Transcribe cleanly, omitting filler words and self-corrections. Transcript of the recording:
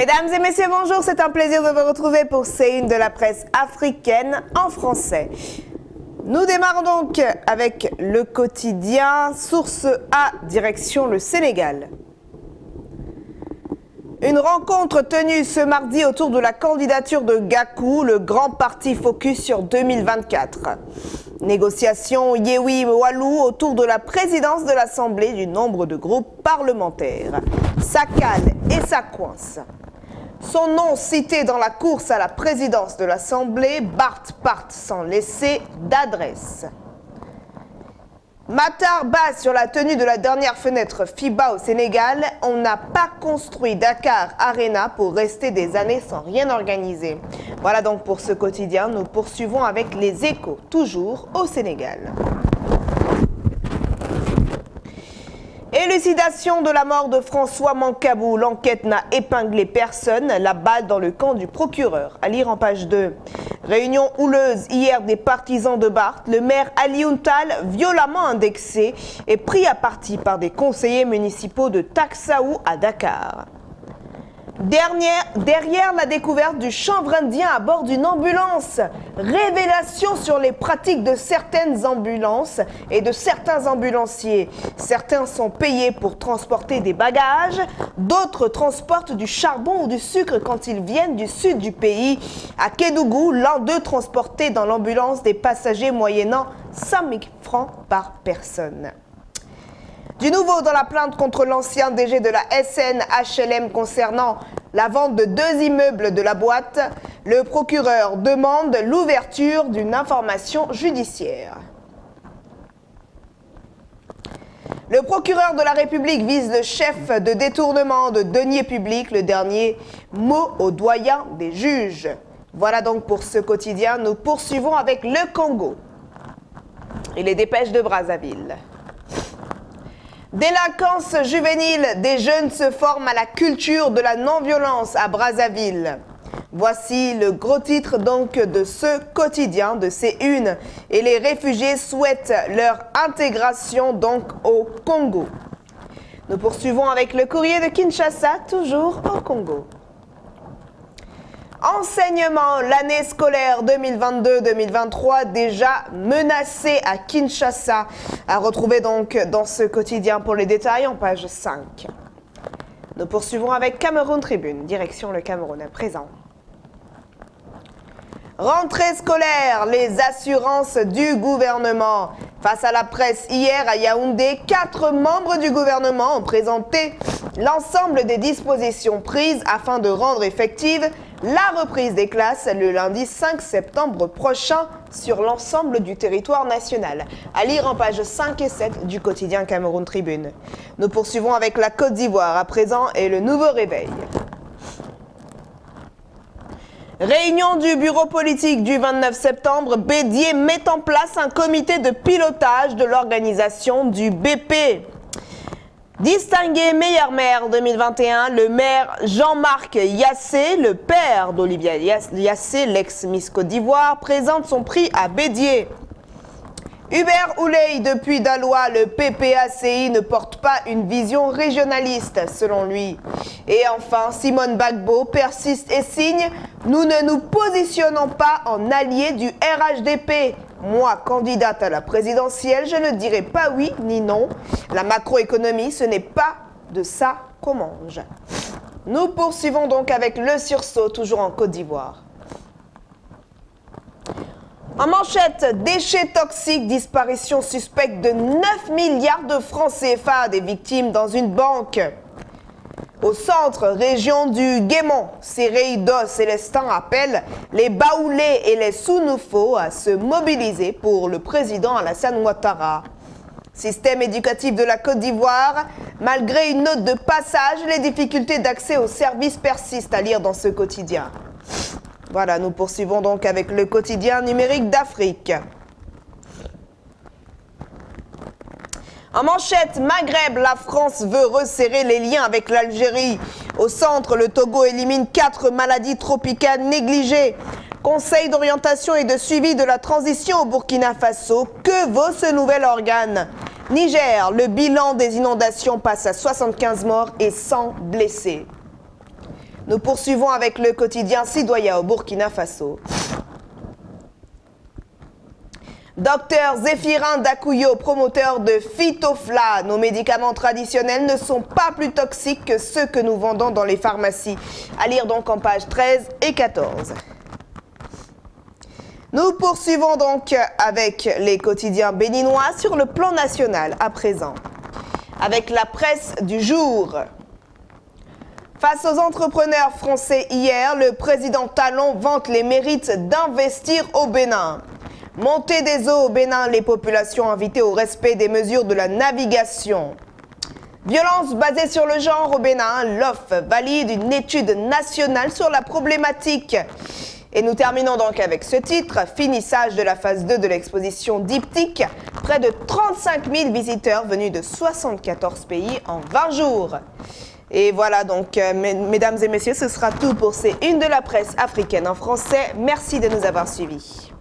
Mesdames et messieurs, bonjour, c'est un plaisir de vous retrouver pour C'est une de la presse africaine en français. Nous démarrons donc avec le quotidien Source A, direction le Sénégal. Une rencontre tenue ce mardi autour de la candidature de Gakou, le grand parti focus sur 2024. Négociation Yewi Walou autour de la présidence de l'Assemblée du nombre de groupes parlementaires. Ça cale et ça coince. Son nom cité dans la course à la présidence de l'Assemblée, Barth part sans laisser d'adresse. Matar base sur la tenue de la dernière fenêtre FIBA au Sénégal. On n'a pas construit Dakar Arena pour rester des années sans rien organiser. Voilà donc pour ce quotidien. Nous poursuivons avec les échos, toujours au Sénégal. Élucidation de la mort de François Mancabou. L'enquête n'a épinglé personne. La balle dans le camp du procureur. À lire en page 2. Réunion houleuse hier des partisans de Barth. Le maire Alioune Tall, violemment indexé, est pris à partie par des conseillers municipaux de Taxaou à Dakar. Derrière la découverte du chanvre indien à bord d'une ambulance. Révélation sur les pratiques de certaines ambulances et de certains ambulanciers. Certains sont payés pour transporter des bagages, d'autres transportent du charbon ou du sucre quand ils viennent du sud du pays. À Kédougou, l'un d'eux transportait dans l'ambulance des passagers moyennant 5 000 francs par personne. Du nouveau dans la plainte contre l'ancien DG de la SNHLM concernant la vente de 2 immeubles de la boîte, le procureur demande l'ouverture d'une information judiciaire. Le procureur de la République vise le chef de détournement de deniers publics, le dernier mot au doyen des juges. Voilà donc pour ce quotidien. Nous poursuivons avec le Congo et les dépêches de Brazzaville. Délinquance juvénile, des jeunes se forment à la culture de la non-violence à Brazzaville. Voici le gros titre donc de ce quotidien, de ces unes. Et les réfugiés souhaitent leur intégration donc au Congo. Nous poursuivons avec le courrier de Kinshasa, toujours au Congo. Enseignement, l'année scolaire 2022-2023 déjà menacée à Kinshasa. À retrouver donc dans ce quotidien pour les détails en page 5. Nous poursuivons avec Cameroun Tribune, direction le Cameroun à présent. Rentrée scolaire, les assurances du gouvernement. Face à la presse hier à Yaoundé, 4 membres du gouvernement ont présenté l'ensemble des dispositions prises afin de rendre effective la reprise des classes le lundi 5 septembre prochain sur l'ensemble du territoire national. À lire en pages 5 et 7 du quotidien Cameroun Tribune. Nous poursuivons avec la Côte d'Ivoire à présent et le nouveau réveil. Réunion du bureau politique du 29 septembre, Bédié met en place un comité de pilotage de l'organisation du BP. Distingué meilleur maire 2021, le maire Jean-Marc Yassé, le père d'Olivia Yassé, l'ex-Miss Côte d'Ivoire, présente son prix à Bédié. Hubert Ouley, depuis Dalois, le PPACI ne porte pas une vision régionaliste, selon lui. Et enfin, Simone Gbagbo persiste et signe « Nous ne nous positionnons pas en allié du RHDP ». Moi, candidate à la présidentielle, je ne dirai pas oui ni non. La macroéconomie, ce n'est pas de ça qu'on mange. Nous poursuivons donc avec le sursaut, toujours en Côte d'Ivoire. En manchette, déchets toxiques, disparition suspecte de 9 milliards de francs CFA des victimes dans une banque. Au centre, région du Guémont, Séréidos Célestin appelle les Baoulés et les Sounoufo à se mobiliser pour le président Alassane Ouattara. Système éducatif de la Côte d'Ivoire, malgré une note de passage, les difficultés d'accès aux services persistent, à lire dans ce quotidien. Voilà, nous poursuivons donc avec le quotidien numérique d'Afrique. En manchette, Maghreb, la France veut resserrer les liens avec l'Algérie. Au centre, le Togo élimine 4 maladies tropicales négligées. Conseil d'orientation et de suivi de la transition au Burkina Faso. Que vaut ce nouvel organe? Niger, le bilan des inondations passe à 75 morts et 100 blessés. Nous poursuivons avec le quotidien Citoyen au Burkina Faso. Docteur Zéphirin Dakuyo, promoteur de Phytofla, nos médicaments traditionnels ne sont pas plus toxiques que ceux que nous vendons dans les pharmacies. À lire donc en pages 13 et 14. Nous poursuivons donc avec les quotidiens béninois sur le plan national à présent. Avec la presse du jour. Face aux entrepreneurs français hier, le président Talon vante les mérites d'investir au Bénin. Montée des eaux au Bénin, les populations invitées au respect des mesures de la navigation. Violence basée sur le genre au Bénin, l'OFF valide une étude nationale sur la problématique. Et nous terminons donc avec ce titre, finissage de la phase 2 de l'exposition diptyque, près de 35 000 visiteurs venus de 74 pays en 20 jours. Et voilà donc, mesdames et messieurs, ce sera tout pour ces Une de la presse africaine en français. Merci de nous avoir suivis.